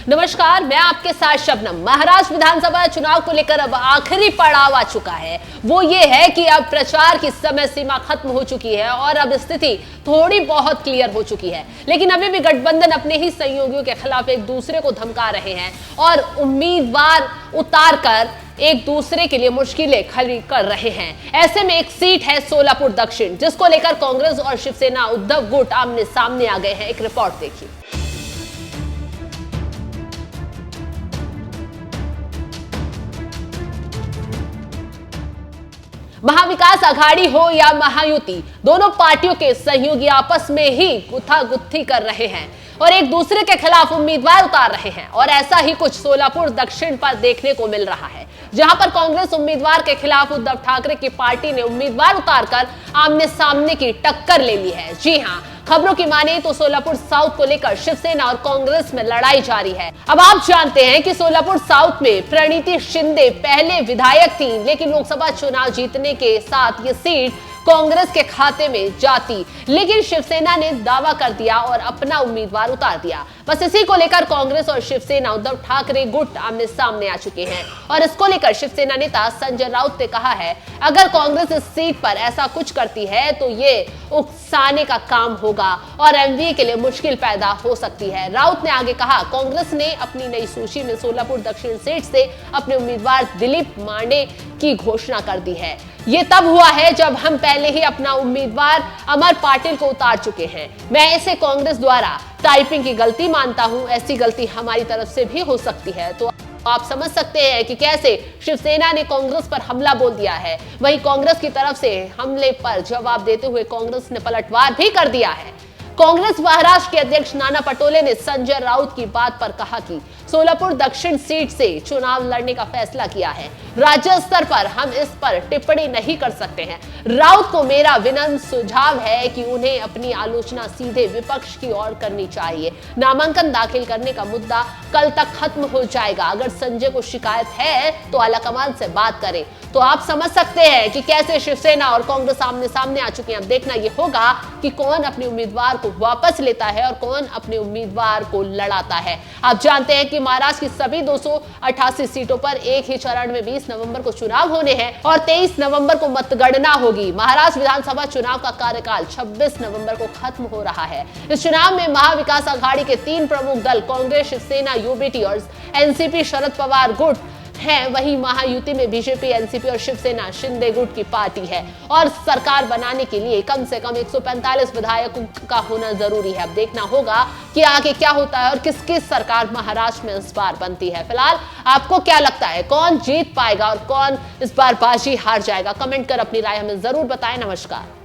नमस्कार, मैं आपके साथ शबनम। महाराष्ट्र विधानसभा चुनाव को लेकर अब आखिरी पड़ाव आ चुका है। वो ये है कि अब प्रचार की समय सीमा खत्म हो चुकी है और अब स्थिति थोड़ी बहुत क्लियर हो चुकी है। लेकिन अभी भी गठबंधन अपने ही सहयोगियों के खिलाफ एक दूसरे को धमका रहे हैं और उम्मीदवार उतार कर एक दूसरे के लिए मुश्किलें खड़ी कर रहे हैं। ऐसे में एक सीट है सोलापुर दक्षिण, जिसको लेकर कांग्रेस और शिवसेना उद्धव गुट आमने सामने आ गए हैं। एक रिपोर्ट देखिए। महाविकास आघाड़ी हो या महायुति, दोनों पार्टियों के सहयोगी आपस में ही गुत्थागुत्थी कर रहे हैं और एक दूसरे के खिलाफ उम्मीदवार उतार रहे हैं। और ऐसा ही कुछ सोलापुर दक्षिण पर देखने को मिल रहा है, जहां पर कांग्रेस उम्मीदवार के खिलाफ उद्धव ठाकरे की पार्टी ने उम्मीदवार उतारकर आमने सामने की टक्कर ले ली है। जी हां, खबरों की माने तो सोलापुर साउथ को लेकर शिवसेना और कांग्रेस में लड़ाई जारी है। अब आप जानते हैं कि सोलापुर साउथ में प्रणीति शिंदे पहले विधायक थी, लेकिन लोकसभा चुनाव जीतने के साथ ये सीट कांग्रेस के खाते में जाती, लेकिन शिवसेना ने दावा कर दिया और अपना उम्मीदवार उतार दिया। बस इसी को लेकर कांग्रेस और शिवसेना उद्धव ठाकरे गुट आमने सामने आ चुके हैं और इसको लेकर शिवसेना नेता संजय राउत ने कहा है, अगर कांग्रेस इस सीट पर ऐसा कुछ करती है तो ये उकसाने का काम होगा और एमवीए के लिए मुश्किल पैदा हो सकती है। राउत ने आगे कहा, कांग्रेस ने अपनी नई सूची में सोलापुर दक्षिण सीट से अपने उम्मीदवार दिलीप मांडे की घोषणा कर दी है। ये तब हुआ है जब हम पहले ही अपना उम्मीदवार अमर पाटिल को उतार चुके हैं। मैं इसे कांग्रेस द्वारा टाइपिंग की गलती मानता हूं। ऐसी गलती हमारी तरफ से भी हो सकती है। तो आप समझ सकते हैं कि कैसे शिवसेना ने कांग्रेस पर हमला बोल दिया है। वहीं कांग्रेस की तरफ से हमले पर जवाब देते हुए कांग्रेस ने पलटवार भी कर दिया है। कांग्रेस महाराष्ट्र के अध्यक्ष नाना पटोले ने संजय राउत की बात पर कहा कि सोलापुर दक्षिण सीट से चुनाव लड़ने का फैसला किया है। राज्य स्तर पर हम इस पर टिप्पणी नहीं कर सकते हैं। राउत को मेरा विनम्र सुझाव है कि उन्हें अपनी आलोचना सीधे विपक्ष की ओर करनी चाहिए। नामांकन दाखिल करने का मुद्दा कल तक खत्म हो जाएगा। अगर संजय को शिकायत है तो आलाकमान से बात करें। तो आप समझ सकते हैं कि कैसे शिवसेना और कांग्रेस आमने सामने आ चुके हैं। अब देखना यह होगा कि कौन अपने उम्मीदवार को वापस लेता है और कौन अपने उम्मीदवार को लड़ाता है। आप जानते हैं कि महाराष्ट्र की सभी 288 सीटों पर एक ही चरण में 20 नवंबर को चुनाव होने हैं और 23 नवंबर को मतगणना होगी। महाराष्ट्र विधानसभा चुनाव का कार्यकाल 26 नवंबर को खत्म हो रहा है। इस चुनाव में महाविकास आघाड़ी के 3 प्रमुख दल कांग्रेस, शिवसेना, यूबीटी और एनसीपी शरद पवार गुट है। वहीं महायुति में बीजेपी, एनसीपी और शिवसेना शिंदे गुट की पार्टी है और सरकार बनाने के लिए कम से कम 145 विधायकों का होना जरूरी है। अब देखना होगा कि आगे क्या होता है और किसकी सरकार महाराष्ट्र में इस बार बनती है। फिलहाल आपको क्या लगता है, कौन जीत पाएगा और कौन इस बार बाजी हार जाएगा? कमेंट कर अपनी राय हमें जरूर बताएं। नमस्कार।